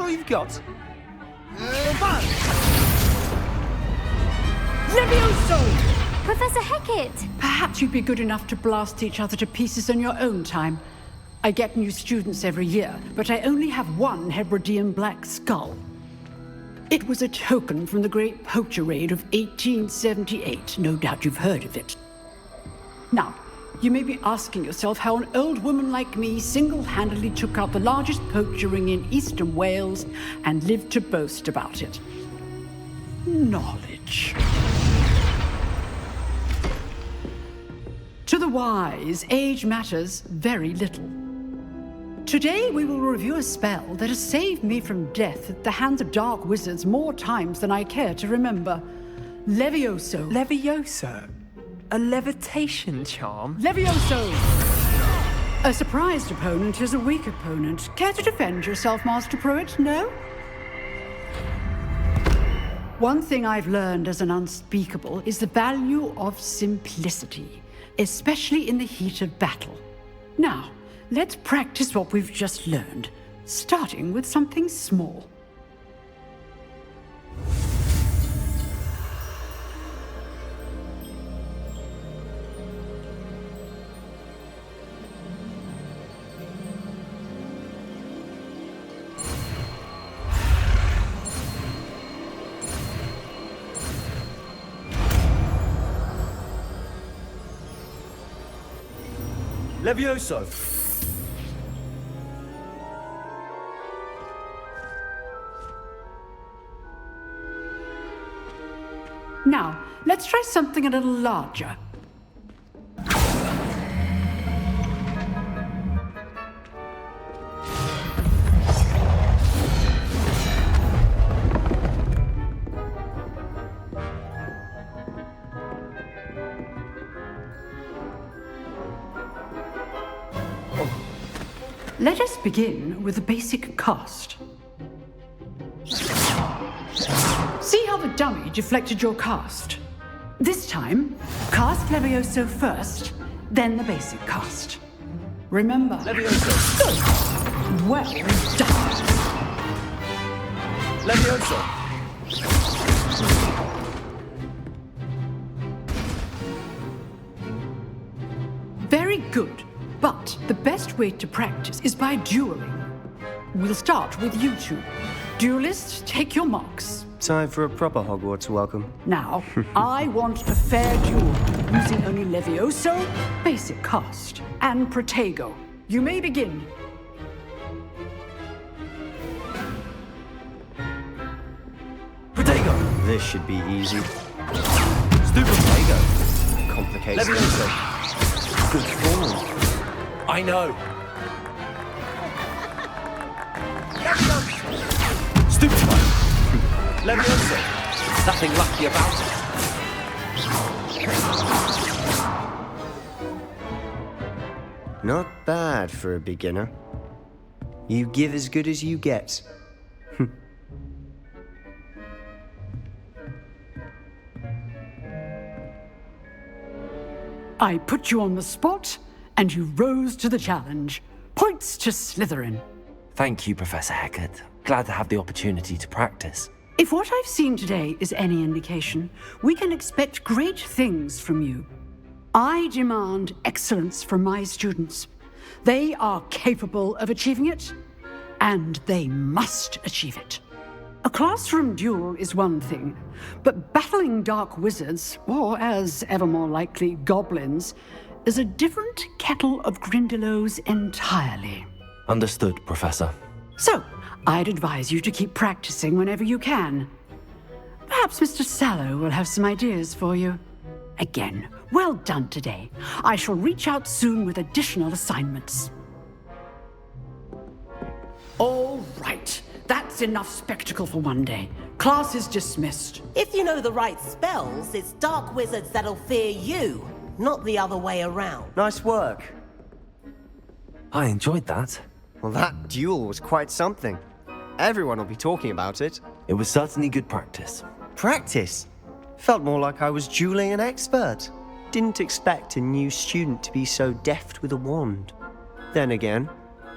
all you've got? Levioso! Professor Hecat! Perhaps you'd be good enough to blast each other to pieces in your own time. I get new students every year, but I only have one Hebridean black skull. It was a token from the Great Poacher Raid of 1878. No doubt you've heard of it. Now, you may be asking yourself how an old woman like me single-handedly took out the largest poacher ring in eastern Wales and lived to boast about it. Knowledge. To the wise, age matters very little. Today we will review a spell that has saved me from death at the hands of dark wizards more times than I care to remember. Levioso. Levioso? A levitation charm? Levioso! A surprised opponent is a weak opponent. Care to defend yourself, Master Pruitt? No? One thing I've learned as an unspeakable is the value of simplicity, especially in the heat of battle. Now, let's practice what we've just learned, starting with something small. Levioso! Now, let's try something a little larger. Let us begin with the basic cast. See how the dummy deflected your cast? This time, cast Levioso first, then the basic cast. Remember... Levioso! Good. Well done. Levioso! Very good. But the best way to practice is by dueling. We'll start with you two. Duelists, take your marks. Time for a proper Hogwarts welcome. Now, I want a fair duel, using only Levioso, basic cast, and Protego. You may begin. Protego! This should be easy. Stupid Protego! Complicated. Levioso! Good form. I know! Stupid one! Levioso! There's nothing lucky about it. Not bad for a beginner. You give as good as you get. I put you on the spot, and you rose to the challenge. Points to Slytherin. Thank you, Professor Hecat. Glad to have the opportunity to practice. If what I've seen today is any indication, we can expect great things from you. I demand excellence from my students. They are capable of achieving it, and they must achieve it. A classroom duel is one thing, but battling dark wizards, or as ever more likely, goblins, is a different kettle of Grindylows entirely. Understood, Professor. So, I'd advise you to keep practicing whenever you can. Perhaps Mr. Sallow will have some ideas for you. Again, well done today. I shall reach out soon with additional assignments. All right. That's enough spectacle for one day. Class is dismissed. If you know the right spells, it's dark wizards that'll fear you, not the other way around. Nice work. I enjoyed that. Well, that duel was quite something. Everyone will be talking about it. It was certainly good practice. Practice? Felt more like I was dueling an expert. Didn't expect a new student to be so deft with a wand. Then again,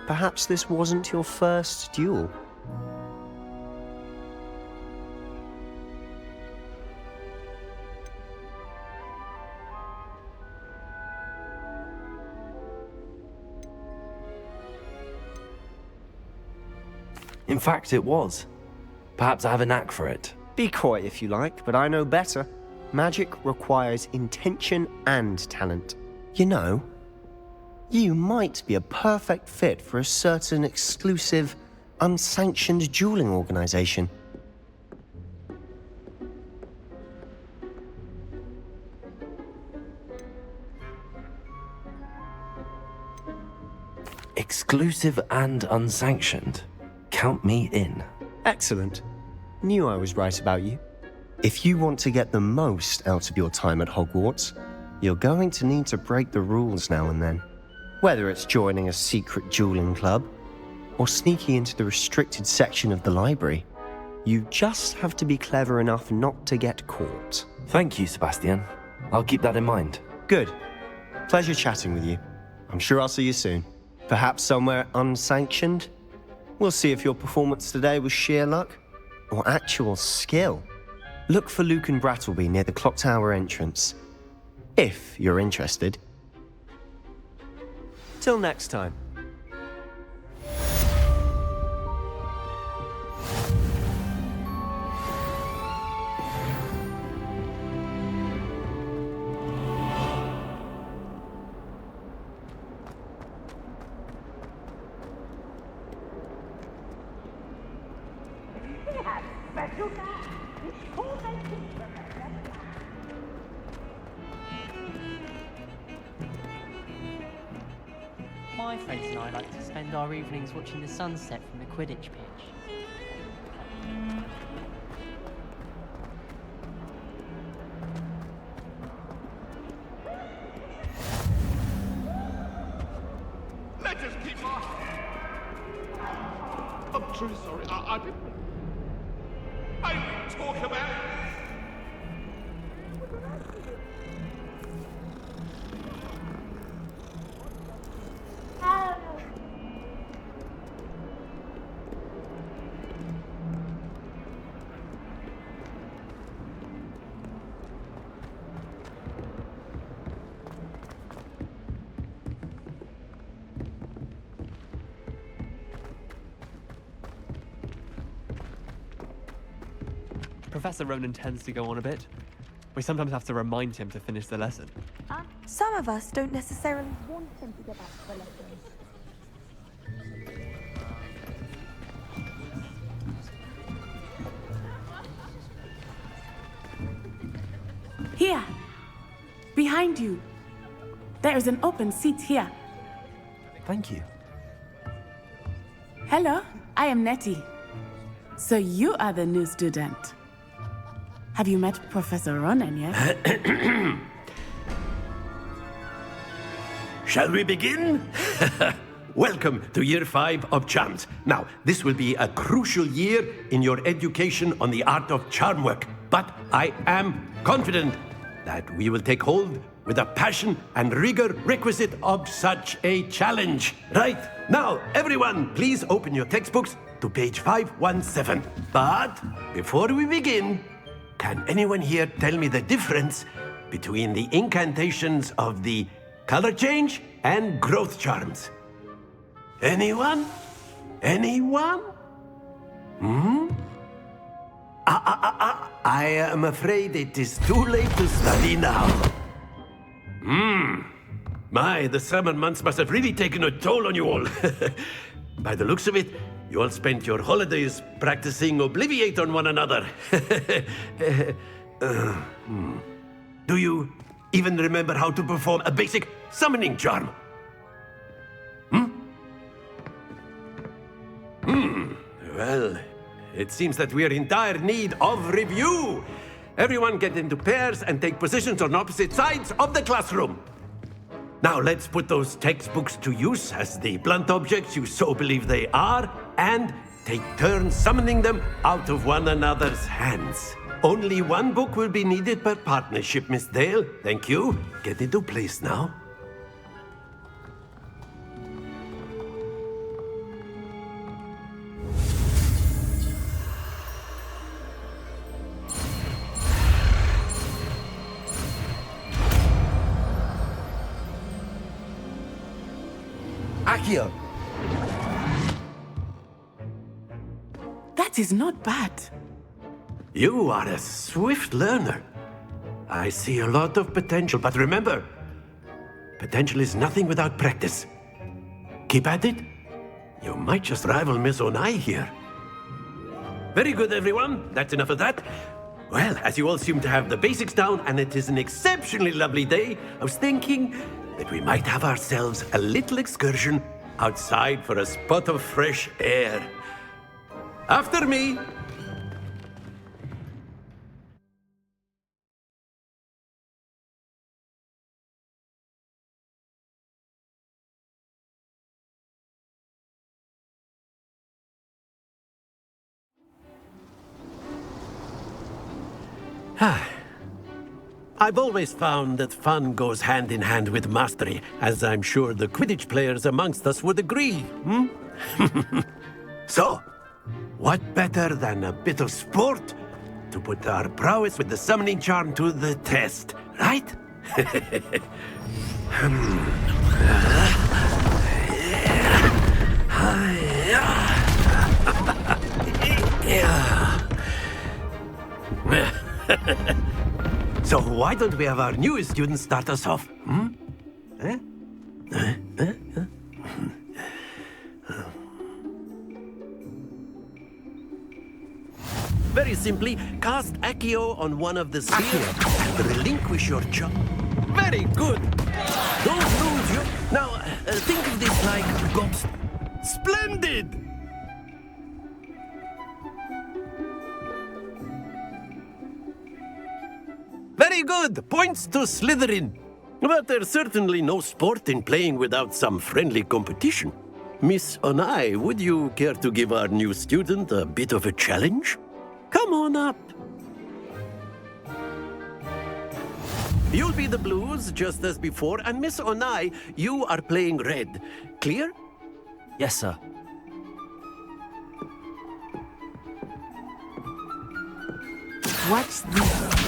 perhaps this wasn't your first duel. In fact, it was. Perhaps I have a knack for it. Be coy if you like, but I know better. Magic requires intention and talent. You know, you might be a perfect fit for a certain exclusive, unsanctioned dueling organization. Exclusive and unsanctioned. Count me in. Excellent. Knew I was right about you. If you want to get the most out of your time at Hogwarts, you're going to need to break the rules now and then. Whether it's joining a secret dueling club, or sneaking into the restricted section of the library, you just have to be clever enough not to get caught. Thank you, Sebastian. I'll keep that in mind. Good. Pleasure chatting with you. I'm sure I'll see you soon. Perhaps somewhere unsanctioned? We'll see if your performance today was sheer luck or actual skill. Look for Luke and Brattleby near the clock tower entrance, if you're interested. Till next time. My friends and I like to spend our evenings watching the sunset from the Quidditch pitch. Let us keep on. I'm truly sorry. I didn't. I didn't talk about it. Professor Ronan tends to go on a bit. We sometimes have to remind him to finish the lesson. Some of us don't necessarily want him to get back to the lessons. Here, behind you. There is an open seat here. Thank you. Hello, I am Nettie. So you are the new student. Have you met Professor Ronan yet? Shall we begin? Welcome to Year 5 of Charms. Now, this will be a crucial year in your education on the art of charm work, but I am confident that we will take hold with the passion and rigor requisite of such a challenge. Right, now, everyone, please open your textbooks to page 517. But before we begin, can anyone here tell me the difference between the incantations of the color change and growth charms? Anyone? Anyone? I am afraid it is too late to study now. My, the summer months must have really taken a toll on you all. By the looks of it, you all spent your holidays practicing Obliviate on one another. Do you even remember how to perform a basic summoning charm? Well, it seems that we are in dire need of review. Everyone get into pairs and take positions on opposite sides of the classroom. Now let's put those textbooks to use as the blunt objects you so believe they are, and take turns summoning them out of one another's hands. Only one book will be needed per partnership, Miss Dale. Thank you. Get into place now. Accio! That is not bad. You are a swift learner. I see a lot of potential, but remember, potential is nothing without practice. Keep at it. You might just rival Miss Onai here. Very good, everyone. That's enough of that. Well, as you all seem to have the basics down, and it is an exceptionally lovely day, I was thinking that we might have ourselves a little excursion outside for a spot of fresh air. After me. I've always found that fun goes hand in hand with mastery, as I'm sure the Quidditch players amongst us would agree. So, what better than a bit of sport to put our prowess with the summoning charm to the test, right? So why don't we have our newest student start us off? Very simply, cast Accio on one of the spheres and relinquish your charm. Very good. Those rules you... Now, think of this like gobs... Splendid! Very good. Points to Slytherin. But there's certainly no sport in playing without some friendly competition. Miss Onai, would you care to give our new student a bit of a challenge? Come on up. You'll be the blues, just as before, and Miss Onai, you are playing red. Clear? Yes, sir. Watch this.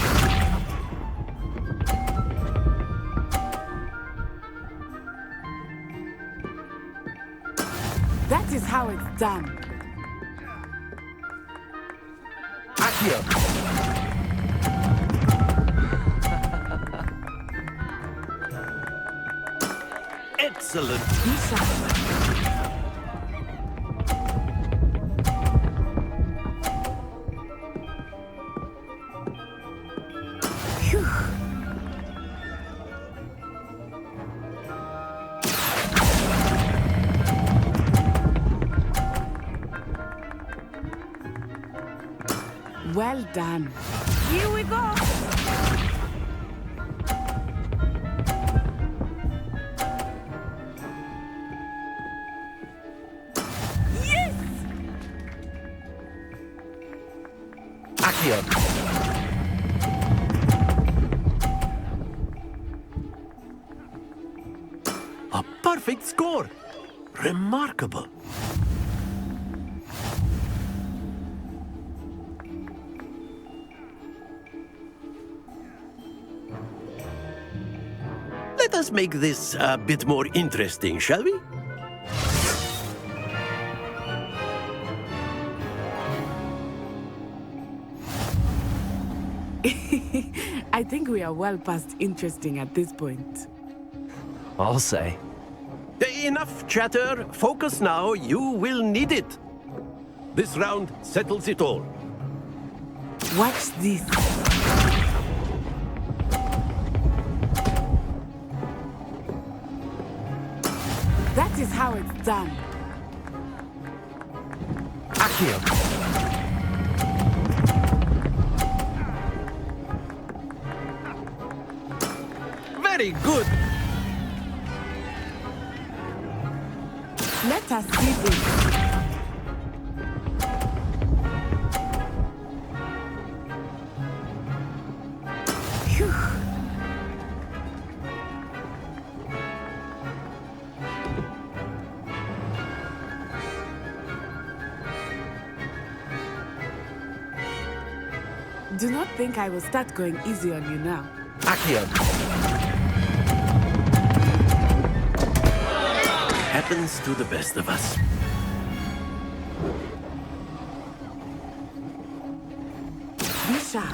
That is how it's done. Accio! Excellent. Well done. Here we go. Yes! Accio. A perfect score. Remarkable. Let us make this a bit more interesting, shall we? I think we are well past interesting at this point. I'll say. Enough chatter. Focus now. You will need it. This round settles it all. Watch this. That is how it's done. Accio. Very good. Let us see this. Phew. Do not think I will start going easy on you now. Accio. Happens to the best of us. sharp.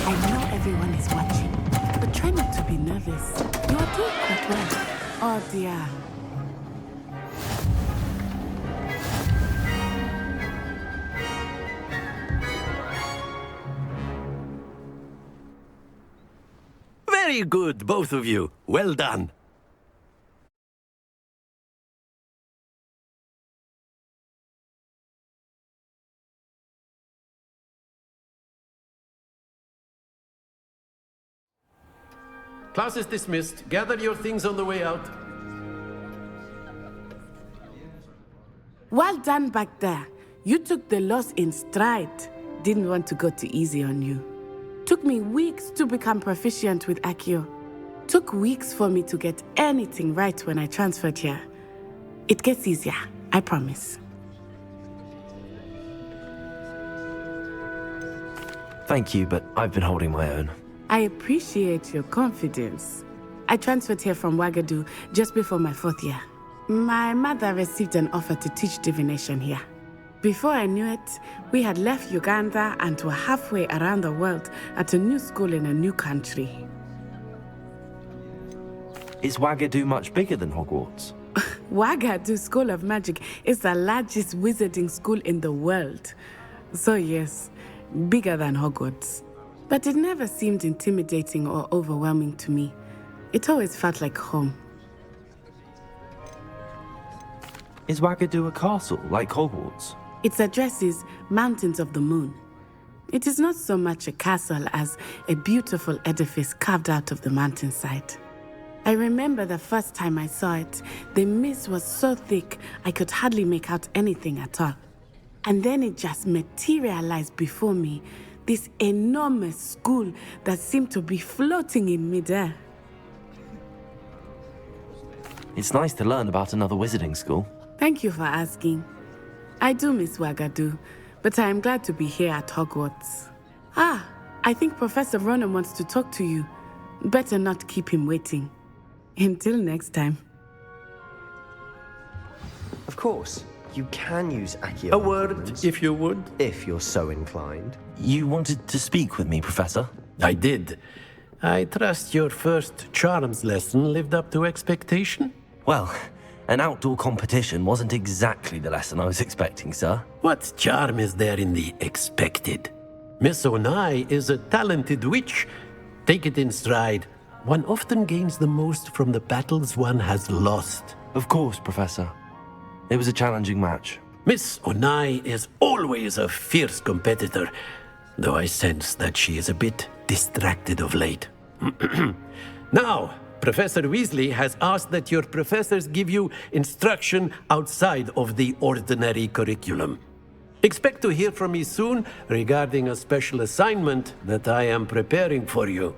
I know everyone is watching, but try not to be nervous. You are doing quite well. Oh dear. Very good, both of you. Well done. Class is dismissed. Gather your things on the way out. Well done back there. You took the loss in stride. Didn't want to go too easy on you. Took me weeks to become proficient with Accio. Took weeks for me to get anything right when I transferred here. It gets easier, I promise. Thank you, but I've been holding my own. I appreciate your confidence. I transferred here from Wagadu just before my 4th year. My mother received an offer to teach divination here. Before I knew it, we had left Uganda and were halfway around the world at a new school in a new country. Is Wagadu much bigger than Hogwarts? Wagadu School of Magic is the largest wizarding school in the world. So yes, bigger than Hogwarts. But it never seemed intimidating or overwhelming to me. It always felt like home. Is Wagadu a castle, like Hogwarts? Its address is Mountains of the Moon. It is not so much a castle as a beautiful edifice carved out of the mountainside. I remember the first time I saw it, the mist was so thick I could hardly make out anything at all. And then it just materialized before me, this enormous school that seemed to be floating in midair. It's nice to learn about another wizarding school. Thank you for asking. I do miss Wagadu, but I am glad to be here at Hogwarts. Ah, I think Professor Ronan wants to talk to you. Better not keep him waiting. Until next time. Of course, you can use Accio. A word, if you would. If you're so inclined. You wanted to speak with me, Professor? I did. I trust your first charms lesson lived up to expectation? Well, an outdoor competition wasn't exactly the lesson I was expecting, sir. What charm is there in the expected? Miss Onai is a talented witch. Take it in stride. One often gains the most from the battles one has lost. Of course, Professor. It was a challenging match. Miss Onai is always a fierce competitor, though I sense that she is a bit distracted of late. Now, Professor Weasley has asked that your professors give you instruction outside of the ordinary curriculum. Expect to hear from me soon regarding a special assignment that I am preparing for you.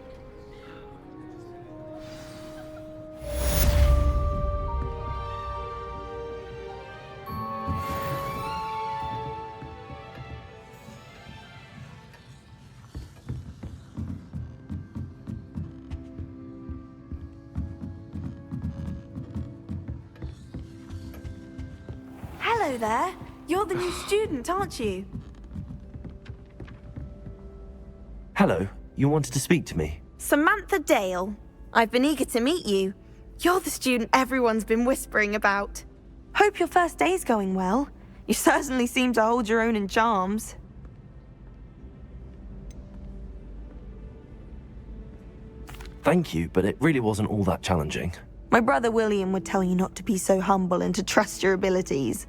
Hello there. You're the new student, aren't you? Hello, you wanted to speak to me? Samantha Dale. I've been eager to meet you. You're the student everyone's been whispering about. Hope your first day's going well. You certainly seem to hold your own in charms. Thank you, but it really wasn't all that challenging. My brother William would tell you not to be so humble and to trust your abilities.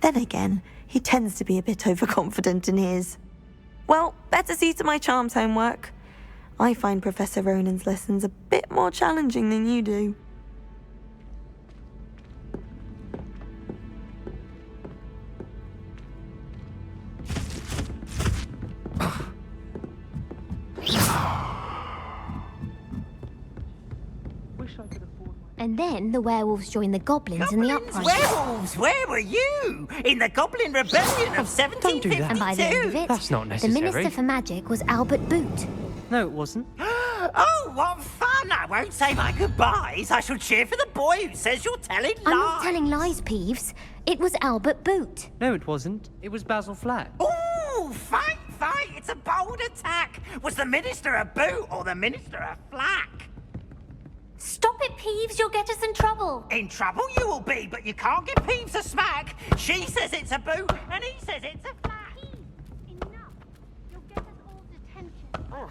Then again, he tends to be a bit overconfident in his. Well, better see to my charms homework. I find Professor Ronan's lessons a bit more challenging than you do. Wish I could afford my... And then the werewolves joined the goblins in the uprising. Werewolves, where were you? In the Goblin Rebellion of 1752? And by the end of it, That's not the necessary. Minister for Magic was Albert Boot. No, it wasn't. Oh, what fun! I won't say my goodbyes. I shall cheer for the boy who says you're telling lies. I'm not telling lies, Peeves. It was Albert Boot. No, it wasn't. It was Basil Flack. Ooh, fight! It's a bold attack. Was the Minister a boot or the Minister a flack? Stop it, Peeves. You'll get us in trouble. In trouble you will be, but you can't give Peeves a smack. She says it's a boot, and he says it's a flack. Peeves, enough. You'll get us all detention. Oh.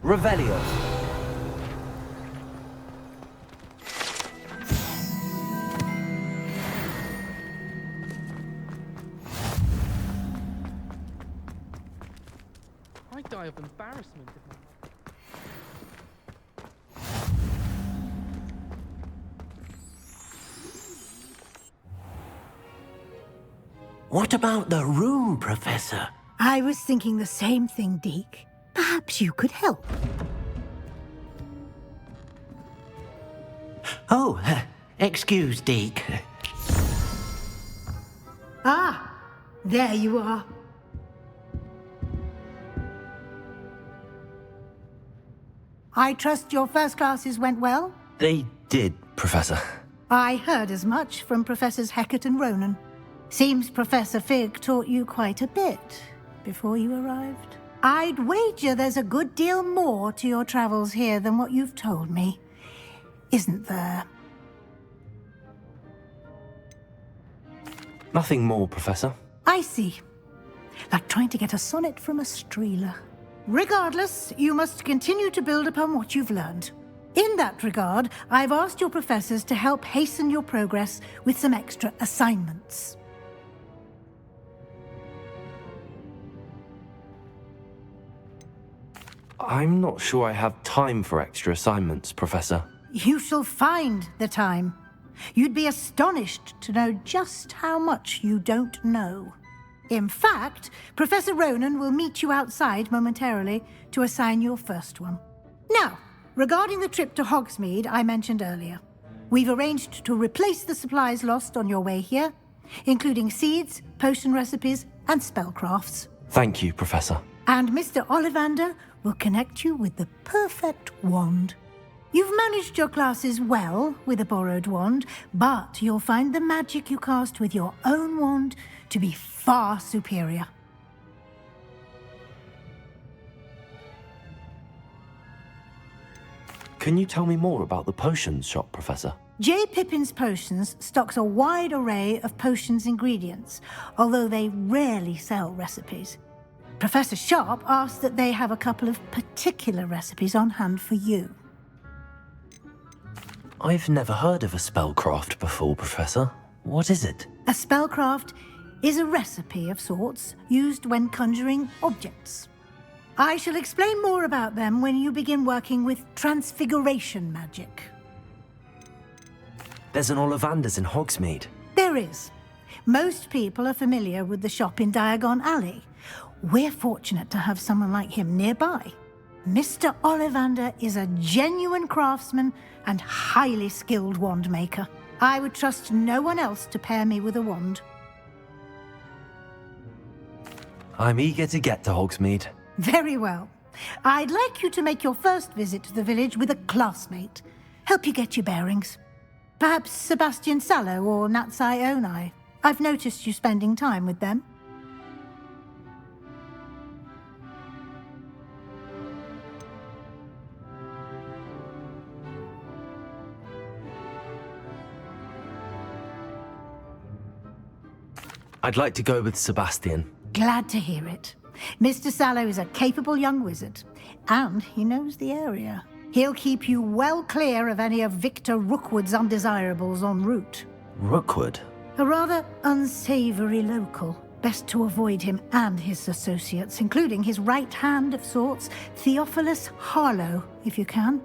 Revelio. I'd die of embarrassment if my... What about the room, Professor? I was thinking the same thing, Deke. Perhaps you could help. Oh, excuse, Deke. Ah, there you are. I trust your first classes went well? They did, Professor. I heard as much from Professors Hecat and Ronan. Seems Professor Fig taught you quite a bit before you arrived. I'd wager there's a good deal more to your travels here than what you've told me. Isn't there? Nothing more, Professor. I see. Like trying to get a sonnet from a streeler. Regardless, you must continue to build upon what you've learned. In that regard, I've asked your professors to help hasten your progress with some extra assignments. I'm not sure I have time for extra assignments, Professor. You shall find the time. You'd be astonished to know just how much you don't know. In fact, Professor Ronan will meet you outside momentarily to assign your first one. Now, regarding the trip to Hogsmeade I mentioned earlier, we've arranged to replace the supplies lost on your way here, including seeds, potion recipes, and spellcrafts. Thank you, Professor. And Mr. Ollivander will connect you with the perfect wand. You've managed your classes well with a borrowed wand, but you'll find the magic you cast with your own wand to be far superior. Can you tell me more about the potions shop, Professor? J. Pippin's Potions stocks a wide array of potions ingredients, although they rarely sell recipes. Professor Sharp asked that they have a couple of particular recipes on hand for you. I've never heard of a spellcraft before, Professor. What is it? A spellcraft is a recipe of sorts used when conjuring objects. I shall explain more about them when you begin working with transfiguration magic. There's an Ollivander's in Hogsmeade. There is. Most people are familiar with the shop in Diagon Alley. We're fortunate to have someone like him nearby. Mr. Ollivander is a genuine craftsman and highly skilled wand maker. I would trust no one else to pair me with a wand. I'm eager to get to Hogsmeade. Very well. I'd like you to make your first visit to the village with a classmate. Help you get your bearings. Perhaps Sebastian Sallow or Natsai Onai. I've noticed you spending time with them. I'd like to go with Sebastian. Glad to hear it. Mr. Sallow is a capable young wizard, and he knows the area. He'll keep you well clear of any of Victor Rookwood's undesirables en route. Rookwood? A rather unsavory local. Best to avoid him and his associates, including his right hand of sorts, Theophilus Harlow, if you can.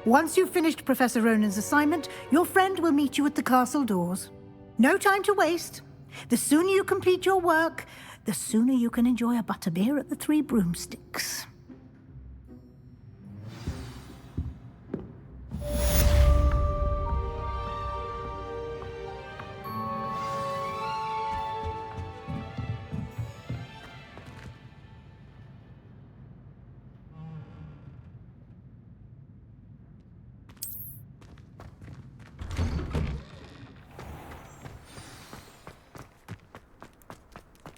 Once you've finished Professor Ronan's assignment, your friend will meet you at the castle doors. No time to waste. The sooner you complete your work, the sooner you can enjoy a butterbeer at the Three Broomsticks.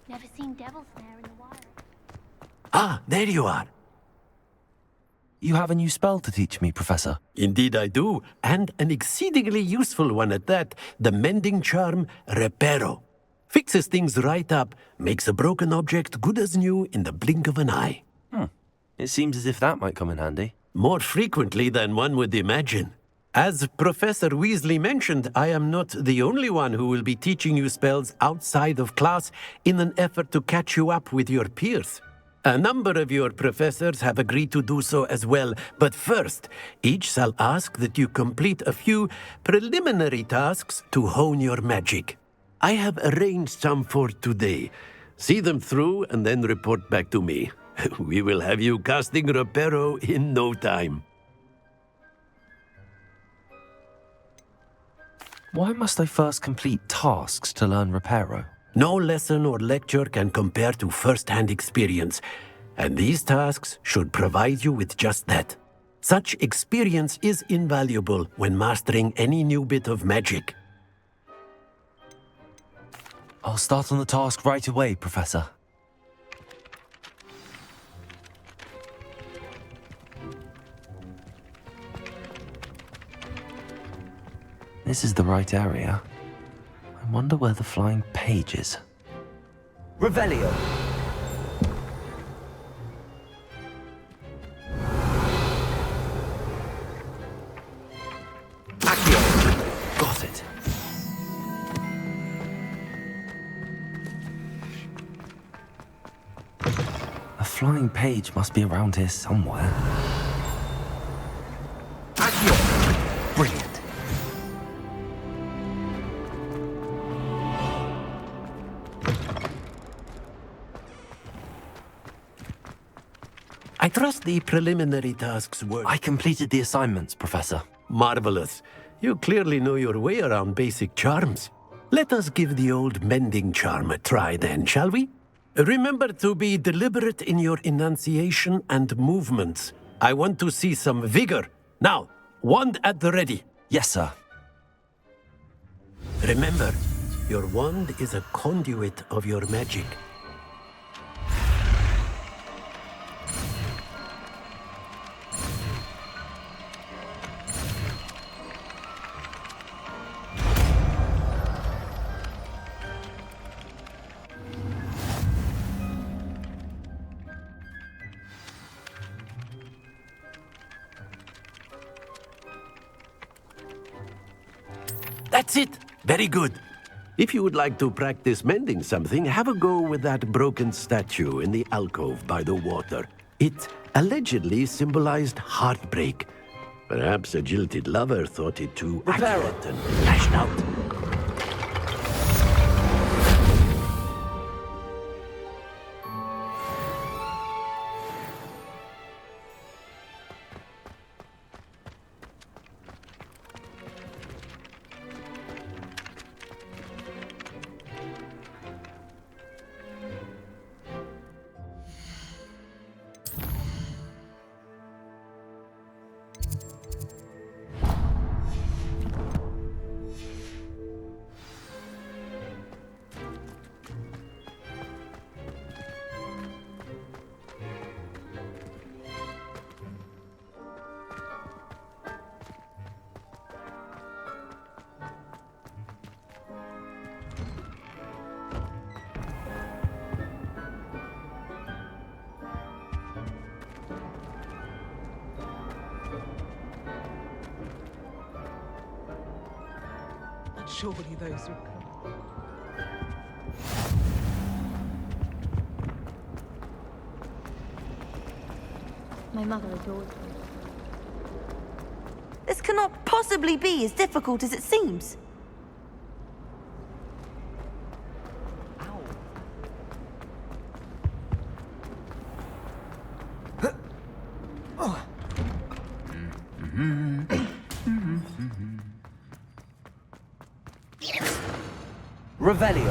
Never seen devil's snare in the wild. Ah, there you are. You have a new spell to teach me, Professor. Indeed I do, and an exceedingly useful one at that. The mending charm, Reparo. Fixes things right up, makes a broken object good as new in the blink of an eye. It seems as if that might come in handy. More frequently than one would imagine. As Professor Weasley mentioned, I am not the only one who will be teaching you spells outside of class in an effort to catch you up with your peers. A number of your professors have agreed to do so as well, but first, each shall ask that you complete a few preliminary tasks to hone your magic. I have arranged some for today. See them through and then report back to me. We will have you casting Reparo in no time. Why must I first complete tasks to learn Reparo? No lesson or lecture can compare to first-hand experience, and these tasks should provide you with just that. Such experience is invaluable when mastering any new bit of magic. I'll start on the task right away, Professor. This is the right area. I wonder where the flying page is. Revelio. Accio. Got it. A flying page must be around here somewhere. Accio. Brilliant. I trust the preliminary tasks were... I completed the assignments, Professor. Marvelous. You clearly know your way around basic charms. Let us give the old mending charm a try then, shall we? Remember to be deliberate in your enunciation and movements. I want to see some vigor. Now, wand at the ready. Yes, sir. Remember, your wand is a conduit of your magic. That's it! Very good. If you would like to practice mending something, have a go with that broken statue in the alcove by the water. It allegedly symbolized heartbreak. Perhaps a jilted lover thought it too accurate and lashed out. Surely those would come. My mother adores me. This cannot possibly be as difficult as it seems. Revelio. I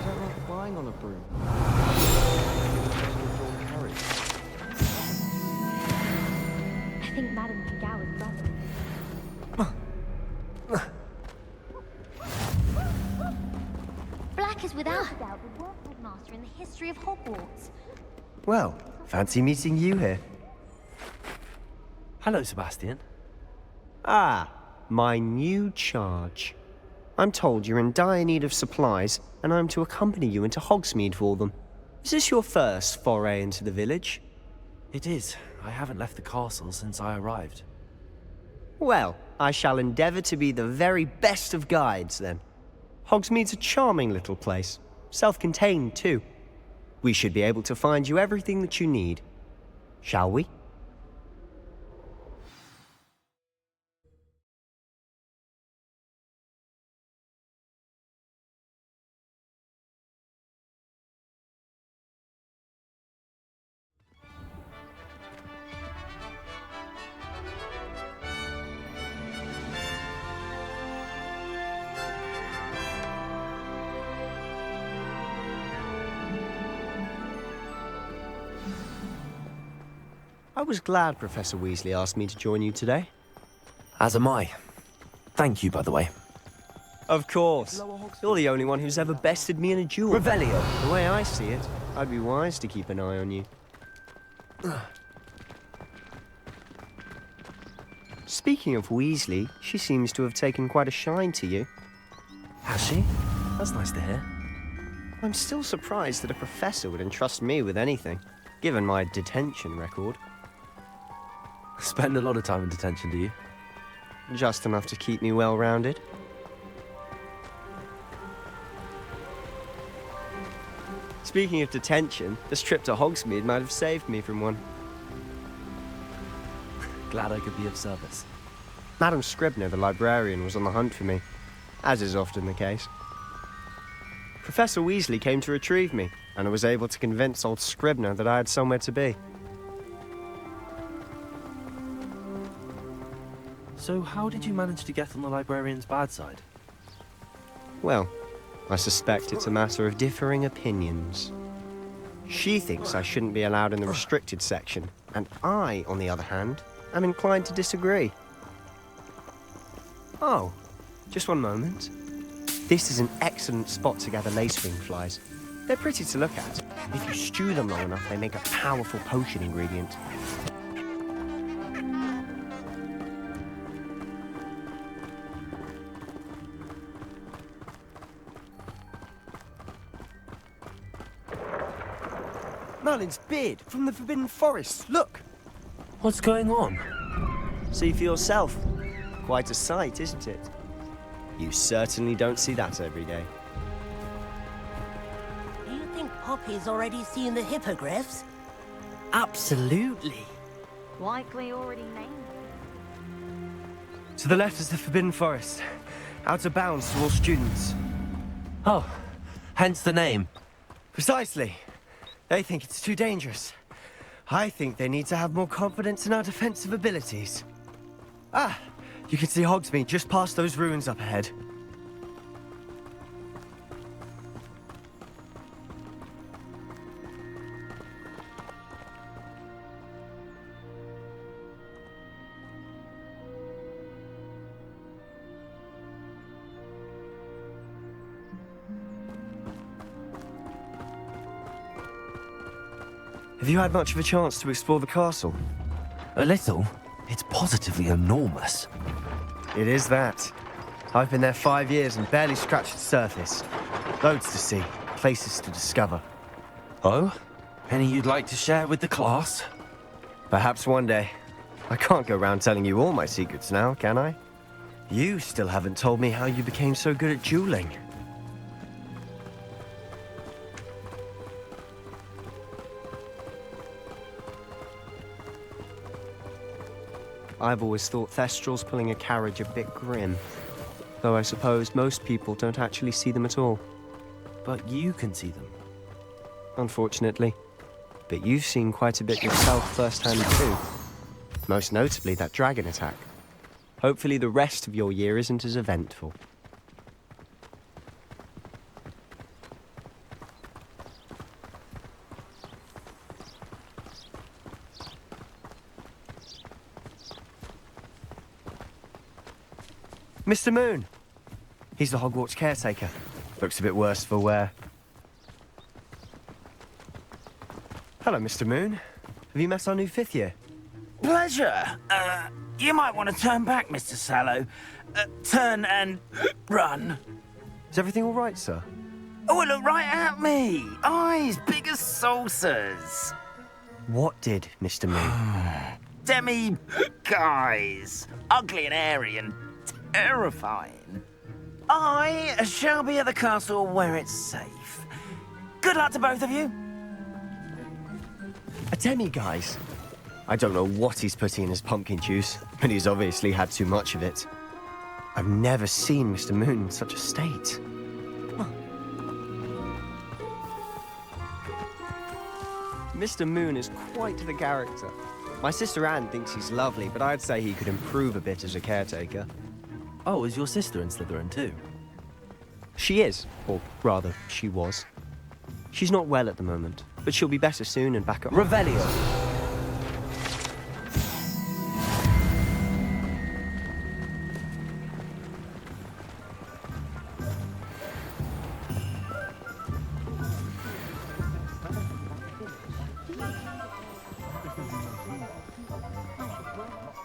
don't like flying on a broom. I think Madame Kagawa's brother. Black is without a doubt the worst headmaster in the history of Hogwarts. Well, fancy meeting you here. Hello, Sebastian. Ah, my new charge. I'm told you're in dire need of supplies, and I'm to accompany you into Hogsmeade for them. Is this your first foray into the village? It is. I haven't left the castle since I arrived. Well, I shall endeavour to be the very best of guides, then. Hogsmeade's a charming little place. Self-contained, too. We should be able to find you everything that you need. Shall we? I was glad Professor Weasley asked me to join you today. As am I. Thank you, by the way. Of course. You're the only one who's ever bested me in a duel. Revelio. The way I see it, I'd be wise to keep an eye on you. Speaking of Weasley, she seems to have taken quite a shine to you. Has she? That's nice to hear. I'm still surprised that a professor would entrust me with anything, given my detention record. Spend a lot of time in detention, do you? Just enough to keep me well-rounded. Speaking of detention, this trip to Hogsmeade might have saved me from one. Glad I could be of service. Madam Scribner, the librarian, was on the hunt for me, as is often the case. Professor Weasley came to retrieve me, and I was able to convince old Scribner that I had somewhere to be. So how did you manage to get on the librarian's bad side? Well, I suspect it's a matter of differing opinions. She thinks I shouldn't be allowed in the restricted section, and I, on the other hand, am inclined to disagree. Oh, just one moment. This is an excellent spot to gather lacewing flies. They're pretty to look at. If you stew them long enough, they make a powerful potion ingredient. Merlin's beard from the Forbidden Forest. Look! What's going on? See for yourself. Quite a sight, isn't it? You certainly don't see that every day. Do you think Poppy's already seen the hippogriffs? Absolutely. Likely already named. To the left is the Forbidden Forest. Out of bounds to all students. Oh, hence the name. Precisely. They think it's too dangerous. I think they need to have more confidence in our defensive abilities. Ah, you can see Hogsmeade just past those ruins up ahead. Have you had much of a chance to explore the castle? A little. It's positively enormous. It is that. I've been there 5 years and barely scratched the surface. Loads to see, places to discover. Oh? Any you'd like to share with the class? Perhaps one day. I can't go around telling you all my secrets now, can I? You still haven't told me how you became so good at dueling. I've always thought Thestrals pulling a carriage a bit grim. Though I suppose most people don't actually see them at all. But you can see them. Unfortunately. But you've seen quite a bit yourself firsthand too. Most notably that dragon attack. Hopefully the rest of your year isn't as eventful. Mr. Moon! He's the Hogwarts caretaker. Looks a bit worse for wear. Hello, Mr. Moon. Have you met our new 5th year? Pleasure. You might want to turn back, Mr. Sallow. Turn and run. Is everything all right, sir? Oh, look right at me. Eyes big as saucers. What did, Mr. Moon? Demi guys. Ugly and airy and terrifying. I shall be at the castle where it's safe. Good luck to both of you. A demi-guise? I don't know what he's putting in his pumpkin juice, but he's obviously had too much of it. I've never seen Mr. Moon in such a state. Mr. Moon is quite the character. My sister Anne thinks he's lovely, but I'd say he could improve a bit as a caretaker. Oh, is your sister in Slytherin too? She is, or rather, she was. She's not well at the moment, but she'll be better soon and back up. Revelio.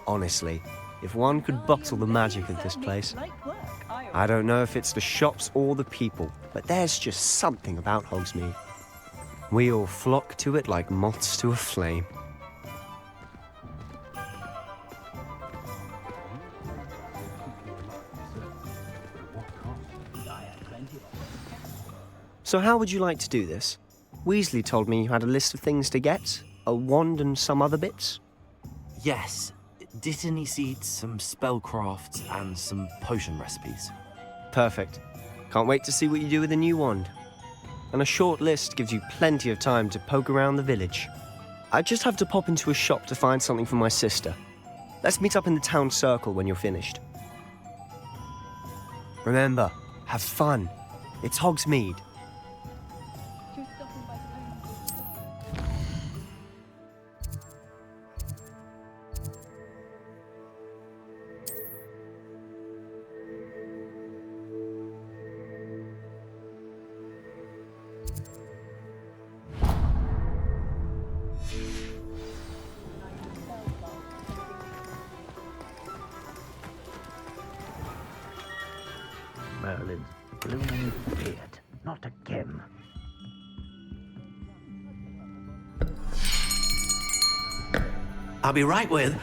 Honestly, if one could bottle the magic of this place. I don't know if it's the shops or the people, but there's just something about Hogsmeade. We all flock to it like moths to a flame. So how would you like to do this? Weasley told me you had a list of things to get, a wand and some other bits. Yes. Didn't he seed some spellcrafts and some potion recipes? Perfect. Can't wait to see what you do with the new wand. And a short list gives you plenty of time to poke around the village. I just have to pop into a shop to find something for my sister. Let's meet up in the town circle when you're finished. Remember, have fun. It's Hogsmeade. Merlin's blooming beard. Not again. I'll be right with...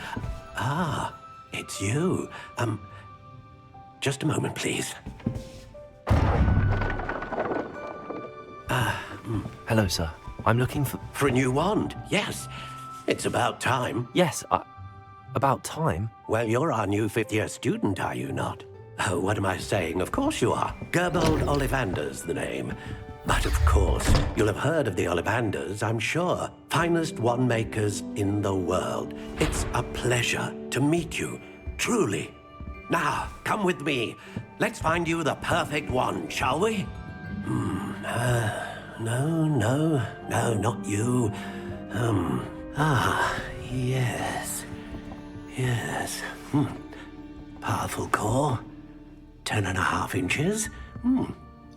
Ah, it's you. Just a moment, please. Hello, sir. I'm looking for... For a new wand, yes. It's about time. Yes, about time? Well, you're our new 5th year student, are you not? Oh, what am I saying? Of course you are. Gerbold Ollivander's the name. But of course, you'll have heard of the Ollivanders, I'm sure. Finest wand makers in the world. It's a pleasure to meet you, truly. Now, come with me. Let's find you the perfect wand, shall we? No, not you. Yes. Powerful core. 10.5 inches.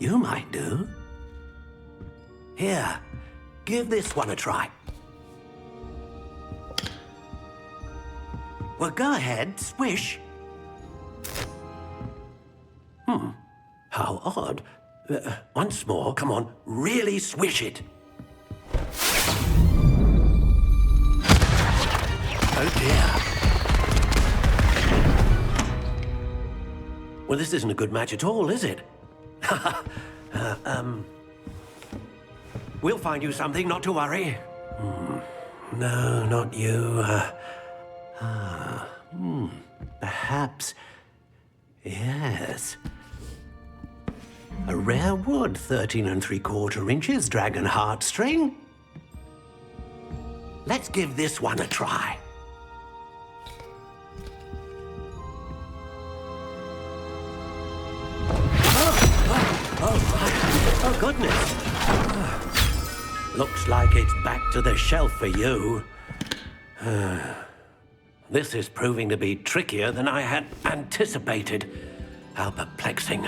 You might do. Here, give this one a try. Well, go ahead, swish. How odd. Once more, come on, really swish it. Oh dear. Well, this isn't a good match at all, is it? We'll find you something, not to worry. No, not you. Perhaps. Yes. A rare wood, 13 3/4 inches, dragon heartstring. Let's give this one a try. Oh, goodness. Looks like it's back to the shelf for you. This is proving to be trickier than I had anticipated. How perplexing.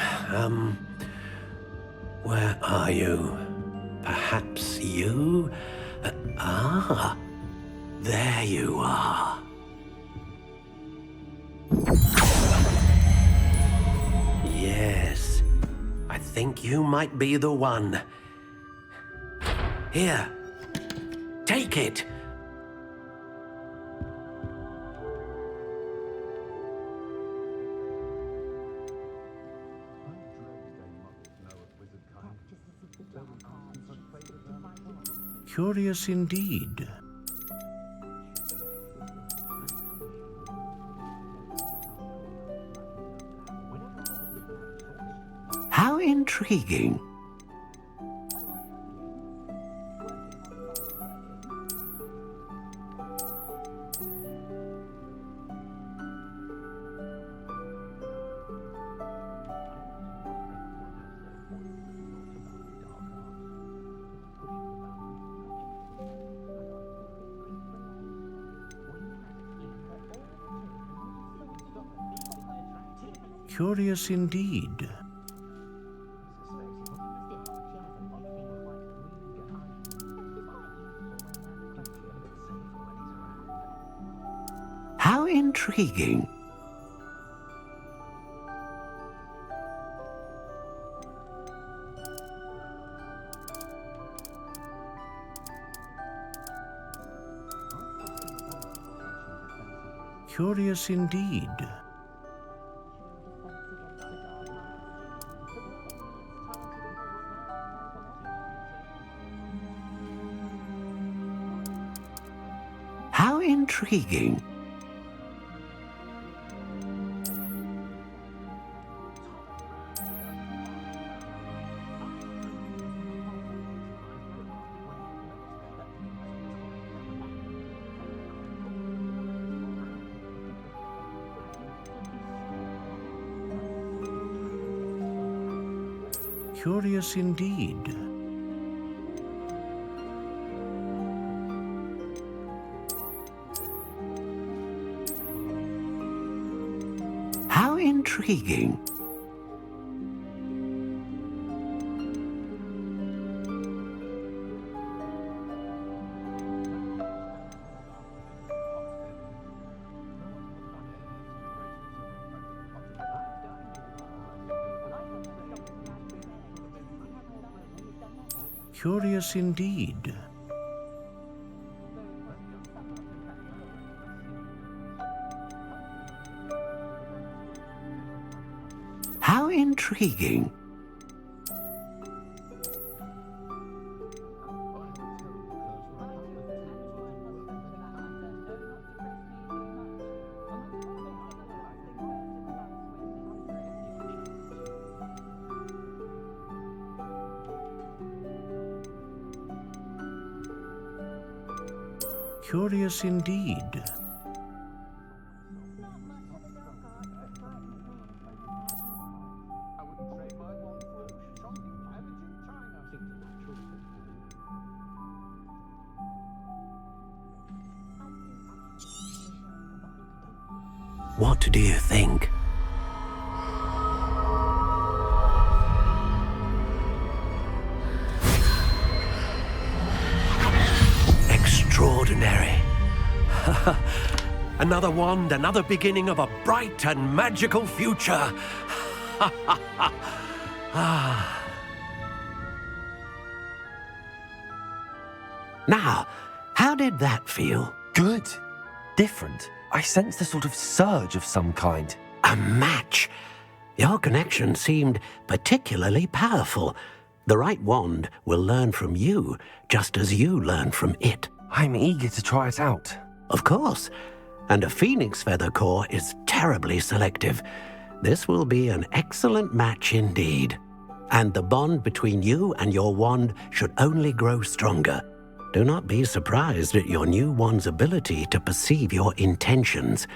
Where are you? Perhaps you? There you are. Yes, I think you might be the one. Here, take it. Curious indeed. How intriguing. Curious indeed. How intriguing. Curious indeed. How intriguing. Curious indeed. How intriguing. Curious indeed. How intriguing. Curious indeed. What do you think? Extraordinary. Another wand, another beginning of a bright and magical future. Now, how did that feel? Good. different. I sensed a sort of surge of some kind. A match? Your connection seemed particularly powerful. The right wand will learn from you, just as you learn from it. I'm eager to try it out. Of course. And a phoenix feather core is terribly selective. This will be an excellent match indeed. And the bond between you and your wand should only grow stronger. Do not be surprised at your new wand's ability to perceive your intentions,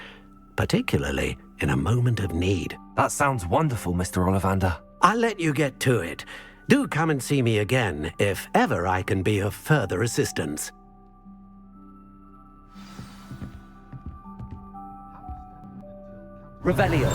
particularly in a moment of need. That sounds wonderful, Mr. Ollivander. I'll let you get to it. Do come and see me again if ever I can be of further assistance. Revelio.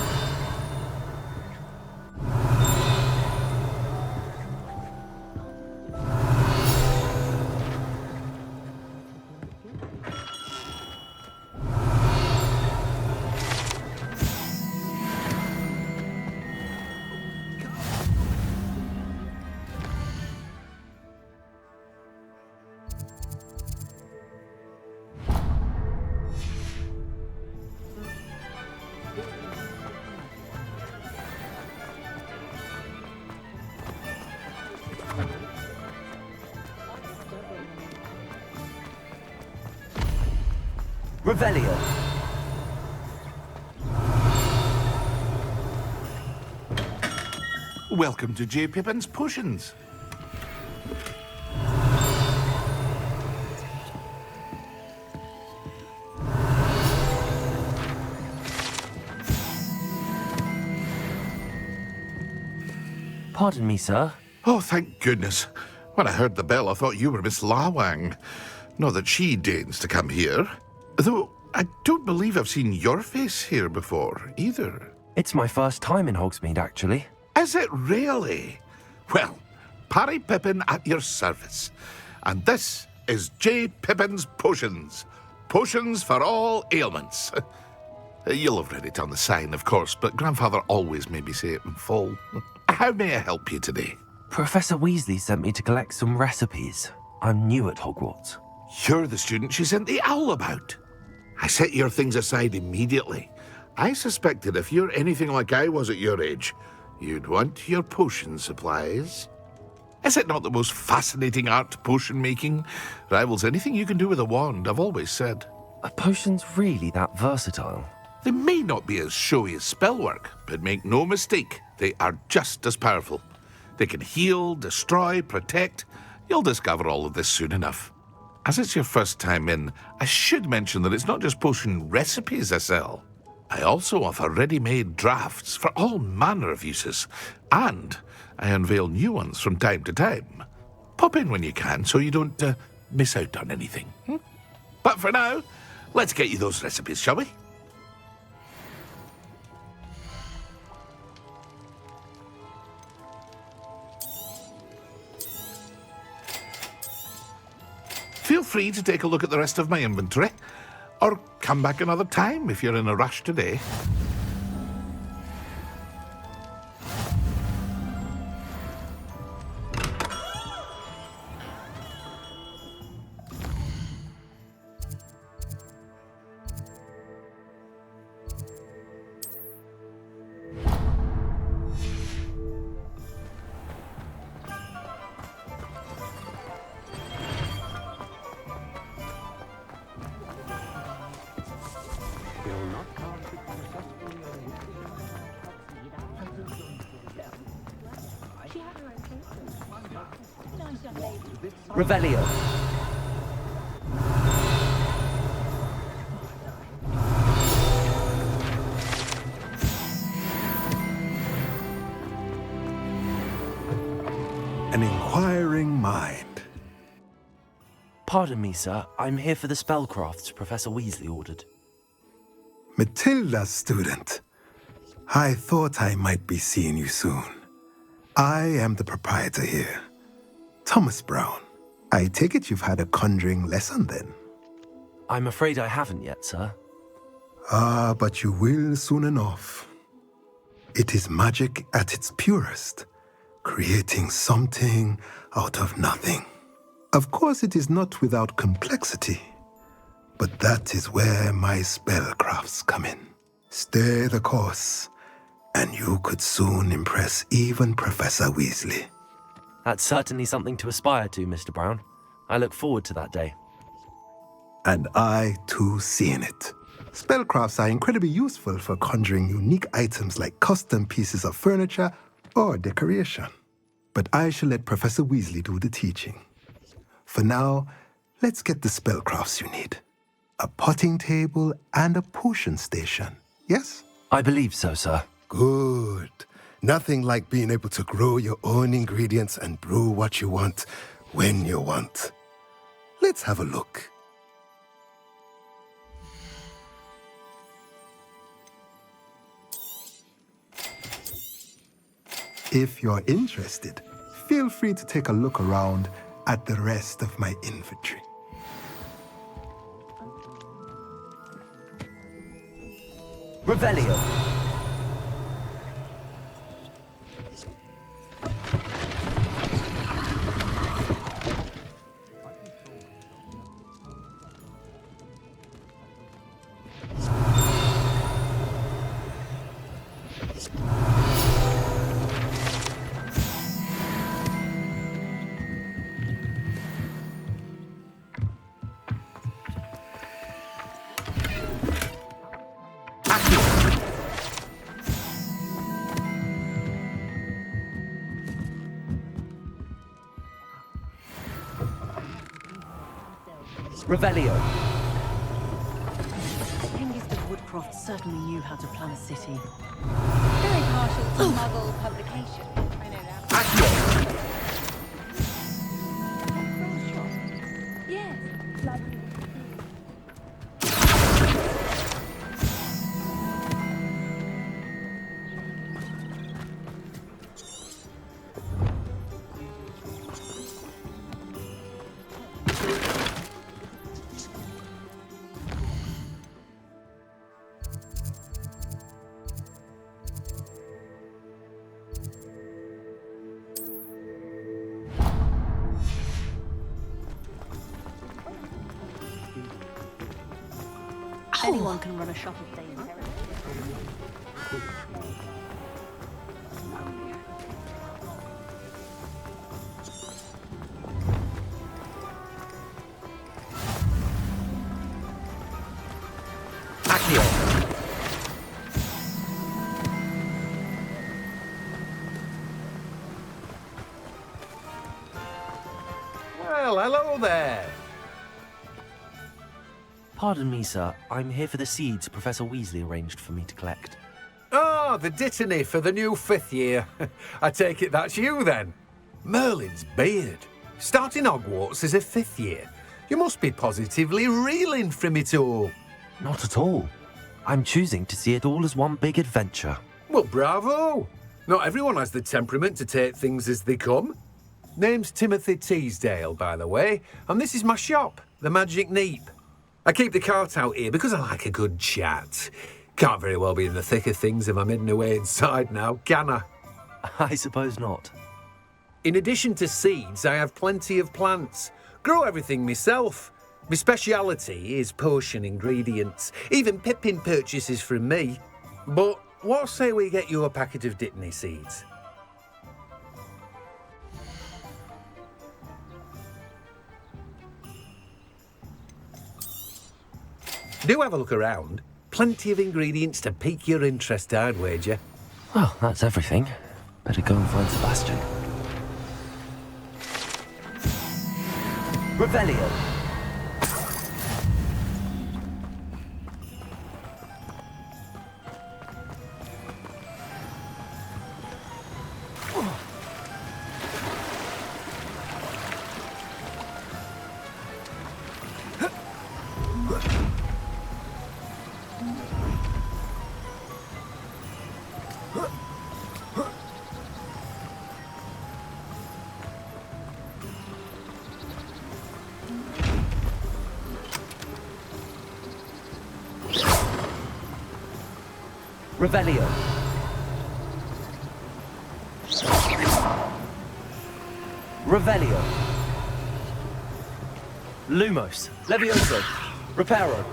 Revelio. Welcome to J. Pippin's Potions. Pardon me, sir. Oh, thank goodness. When I heard the bell, I thought you were Miss Lawang. Not that she deigns to come here. Though I don't believe I've seen your face here before, either. It's my first time in Hogsmeade, actually. Is it really? Well, Parry Pippin at your service. And this is J. Pippin's Potions. Potions for all ailments. You'll have read it on the sign, of course, but Grandfather always made me say it in full. How may I help you today? Professor Weasley sent me to collect some recipes. I'm new at Hogwarts. You're the student she sent the owl about. I set your things aside immediately. I suspected if you're anything like I was at your age, you'd want your potion supplies. Is it not the most fascinating art, potion making? Rivals anything you can do with a wand, I've always said. Are potions really that versatile? They may not be as showy as spellwork, but make no mistake, they are just as powerful. They can heal, destroy, protect. You'll discover all of this soon enough. As it's your first time in, I should mention that it's not just potion recipes I sell. I also offer ready-made drafts for all manner of uses, and I unveil new ones from time to time. Pop in when you can so you don't miss out on anything. But for now, let's get you those recipes, shall we? Feel free to take a look at the rest of my inventory, or come back another time if you're in a rush today. Revelio. An inquiring mind. Pardon me, sir. I'm here for the spellcrafts Professor Weasley ordered. Matilda, student. I thought I might be seeing you soon. I am the proprietor here, Thomas Brown. I take it you've had a conjuring lesson then? I'm afraid I haven't yet, sir. Ah, but you will soon enough. It is magic at its purest, creating something out of nothing. Of course, it is not without complexity, But that is where my spellcrafts come in. Stay the course, and you could soon impress even Professor Weasley. That's certainly something to aspire to, Mr. Brown. I look forward to that day. And I, too, see in it. Spellcrafts are incredibly useful for conjuring unique items like custom pieces of furniture or decoration. But I shall let Professor Weasley do the teaching. For now, let's get the spellcrafts you need. A potting table and a potion station, yes? I believe so, sir. Good. Nothing like being able to grow your own ingredients and brew what you want when you want. Let's have a look. If you're interested, feel free to take a look around at the rest of my inventory. Revelio. Revelio. Youngest of Woodcroft certainly knew how to plan a city. Very partial to Muggle publication. I know that. Yes, lovely. Anyone can run a shop if they inherit it. Well, hello there. Pardon me, sir. I'm here for the seeds Professor Weasley arranged for me to collect. Ah, the dittany for the new 5th year. I take it that's you, then. Merlin's beard. Starting Hogwarts as a 5th year. You must be positively reeling from it all. Not at all. I'm choosing to see it all as one big adventure. Well, bravo. Not everyone has the temperament to take things as they come. Name's Timothy Teasdale, by the way, and this is my shop, the Magic Neep. I keep the cart out here because I like a good chat. Can't very well be in the thick of things if I'm hidden away inside now, can I? I suppose not. In addition to seeds, I have plenty of plants. Grow everything myself. My speciality is potion ingredients. Even Pippin purchases from me. But what say we get you a packet of Dittany seeds? Do have a look around. Plenty of ingredients to pique your interest, I'd wager. Well, that's everything. Better go and find Sebastian. Revelio. Revelio. Revelio. Lumos. Levioso. Reparo.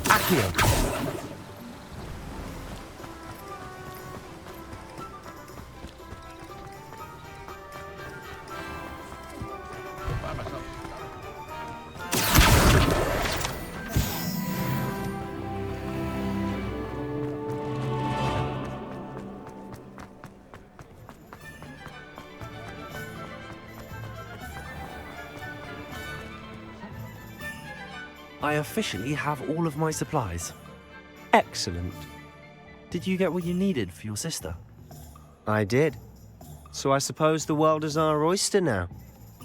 Accio. I officially have all of my supplies. Excellent. Did you get what you needed for your sister? I did. So I suppose the world is our oyster now.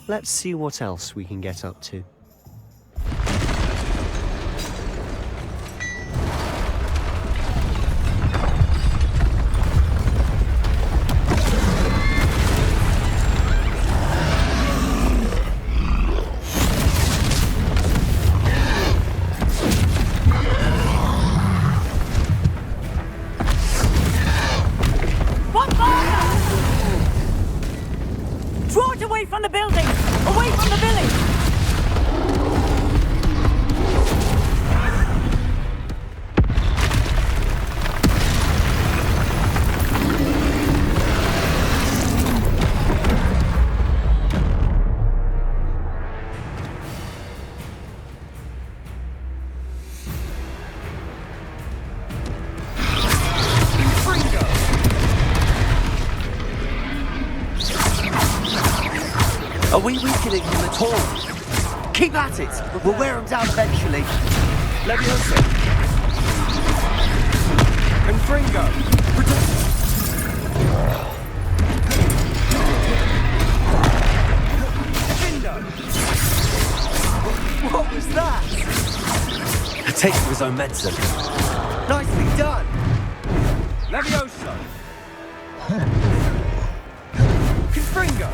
Let's see what else we can get up to. Draw it away from the building! Away from the village! Are we weakening him at all? Keep at it! We'll wear him down eventually. Leviosa. Confringo. Findo. What was that? A taste of his own medicine. Nicely done. Leviosa. Confringo.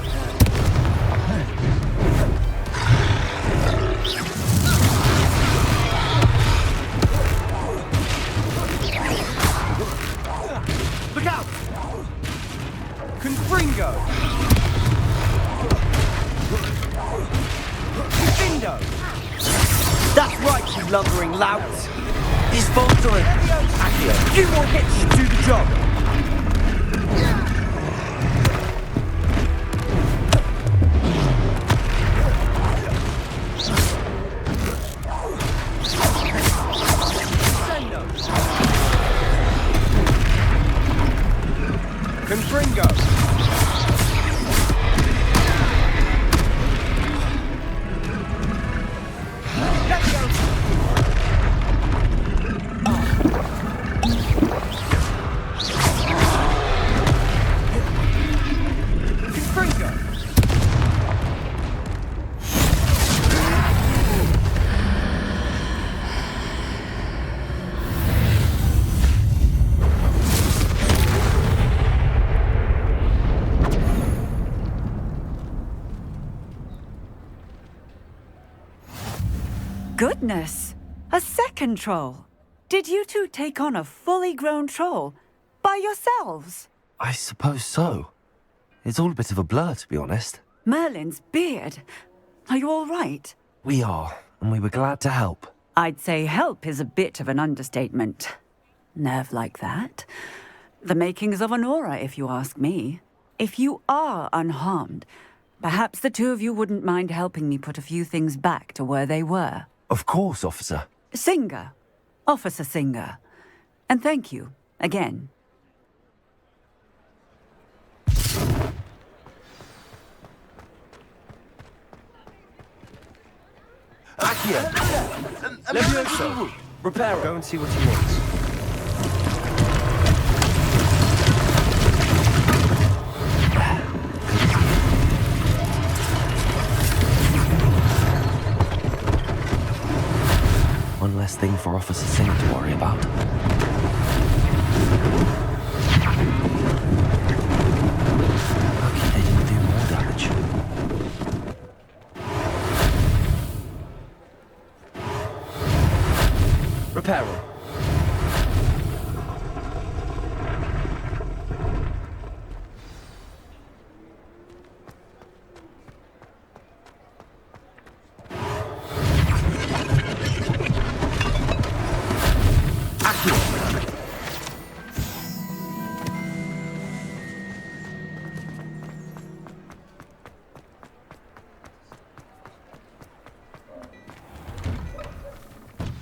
Look out! Confringo! Findo! That's right, you lumbering lout! He's faltering! Accio, a few more hits should do the job! Confringo! Let's go! Confringo! Goodness! A second troll! Did you two take on a fully grown troll? By yourselves? I suppose so. It's all a bit of a blur, to be honest. Merlin's beard. Are you all right? We are, and we were glad to help. I'd say help is a bit of an understatement. Nerve like that. The makings of an aura, if you ask me. If you are unharmed, perhaps the two of you wouldn't mind helping me put a few things back to where they were. Of course, officer. Singer. Officer Singer. And thank you, again. Accio! Leviosa! Reparo. Go and see what he wants. One less thing for Officer Singer to worry about. Lucky they didn't do more damage. Reparo.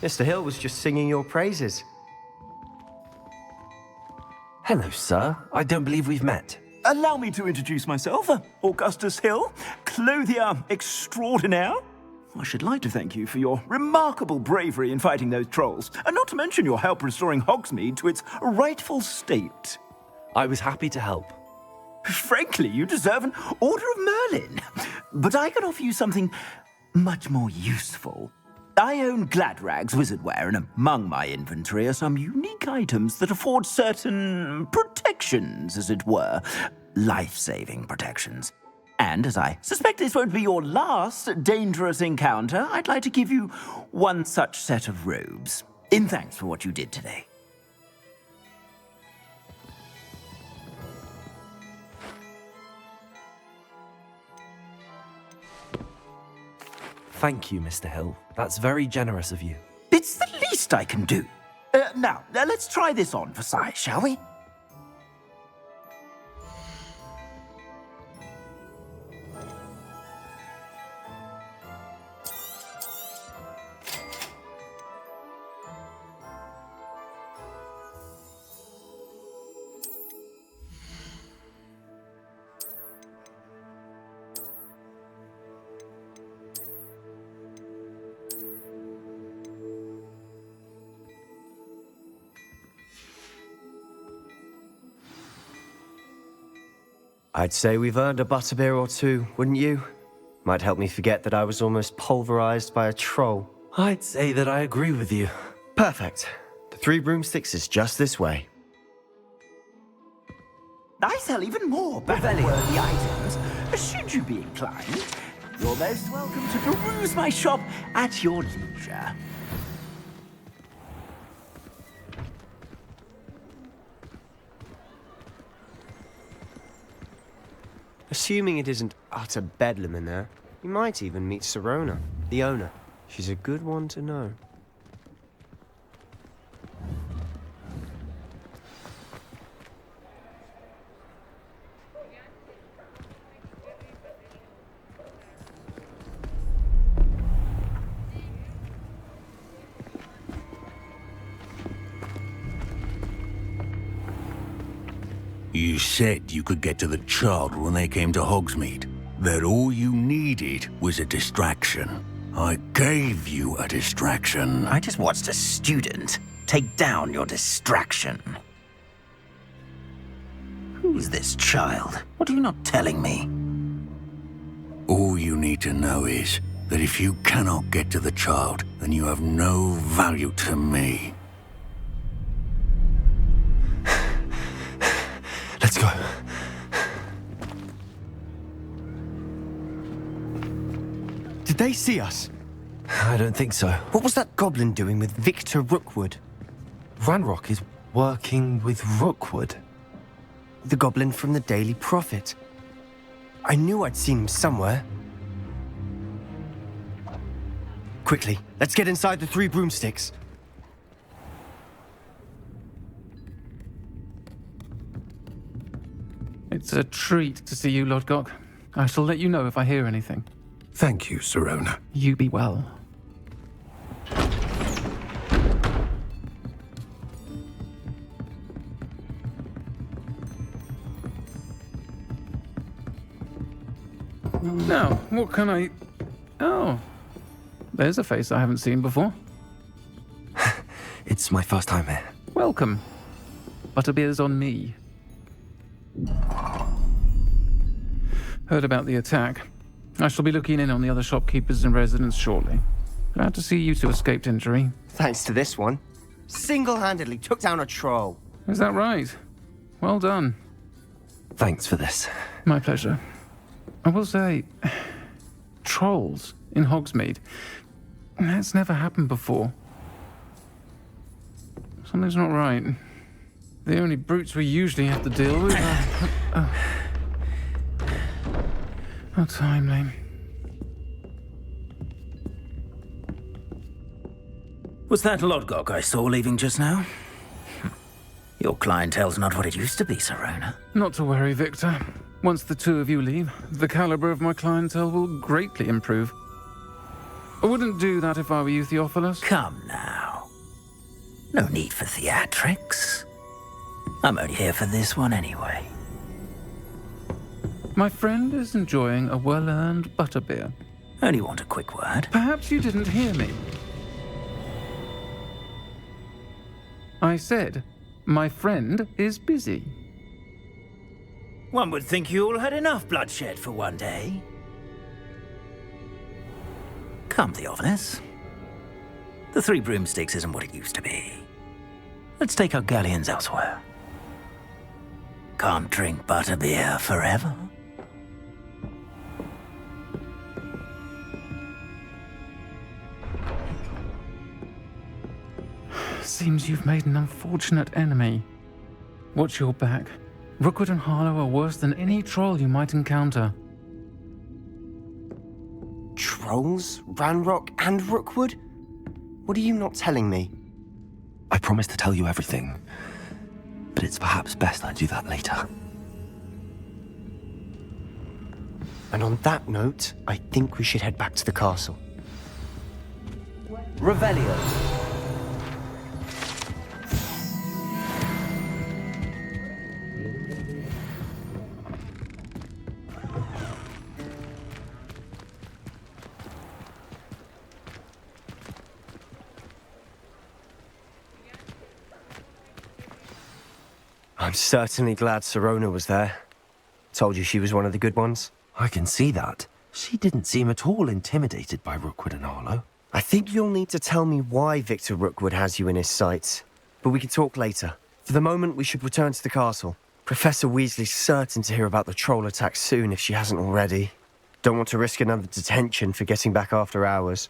Mr. Hill was just singing your praises. Hello, sir. I don't believe we've met. Allow me to introduce myself, Augustus Hill, clothier extraordinaire. I should like to thank you for your remarkable bravery in fighting those trolls, and not to mention your help restoring Hogsmeade to its rightful state. I was happy to help. Frankly, you deserve an Order of Merlin. But I can offer you something much more useful. I own Gladrag's wizardware, and among my inventory are some unique items that afford certain protections, as it were. Life-saving protections. And as I suspect this won't be your last dangerous encounter, I'd like to give you one such set of robes, in thanks for what you did today. Thank you, Mr. Hill. That's very generous of you. It's the least I can do. Now, let's try this on for size, shall we? I'd say we've earned a butterbeer or two, wouldn't you? Might help me forget that I was almost pulverized by a troll. I'd say that I agree with you. Perfect. The 3 broomsticks is just this way. I sell even more battle-worthy items. Should you be inclined, you're most welcome to peruse my shop at your leisure. Assuming it isn't utter bedlam in there, you might even meet Sirona, the owner. She's a good one to know. You said you could get to the child when they came to Hogsmeade. That all you needed was a distraction. I gave you a distraction. I just watched a student take down your distraction. Who's this child? What are you not telling me? All you need to know is that if you cannot get to the child, then you have no value to me. Let's go. Did they see us? I don't think so. What was that goblin doing with Victor Rookwood? Ranrock is working with Rookwood. The goblin from the Daily Prophet. I knew I'd seen him somewhere. Quickly, let's get inside the 3 broomsticks. It's a treat to see you, Lodgok. I shall let you know if I hear anything. Thank you, Sirona. You be well. Now, what can I... Oh, there's a face I haven't seen before. It's my first time here. Welcome. Butterbeer's on me. Heard about the attack. I shall be looking in on the other shopkeepers and residents shortly. Glad to see you two escaped injury. Thanks to this one. Single-handedly took down a troll. Is that right? Well done. Thanks for this. My pleasure. I will say, trolls in Hogsmeade. That's never happened before. Something's not right. The only brutes we usually have to deal with are... How timely. Was that Lodgok I saw leaving just now? Your clientele's not what it used to be, Sirona. Not to worry, Victor. Once the 2 of you leave, the caliber of my clientele will greatly improve. I wouldn't do that if I were you, Theophilus. Come now. No need for theatrics. I'm only here for this one anyway. My friend is enjoying a well-earned butterbeer. Only want a quick word. Perhaps you didn't hear me. I said, my friend is busy. One would think you all had enough bloodshed for one day. Come, Theophilus. The Three Broomsticks isn't what it used to be. Let's take our galleons elsewhere. Can't drink butterbeer forever. Seems you've made an unfortunate enemy. Watch your back. Rookwood and Harlow are worse than any troll you might encounter. Trolls? Ranrock and Rookwood? What are you not telling me? I promised to tell you everything, but it's perhaps best I do that later. And on that note, I think we should head back to the castle. Revelio. I'm certainly glad Sirona was there. Told you she was one of the good ones. I can see that. She didn't seem at all intimidated by Rookwood and Harlow. I think you'll need to tell me why Victor Rookwood has you in his sights. But we can talk later. For the moment, we should return to the castle. Professor Weasley's certain to hear about the troll attack soon if she hasn't already. Don't want to risk another detention for getting back after hours.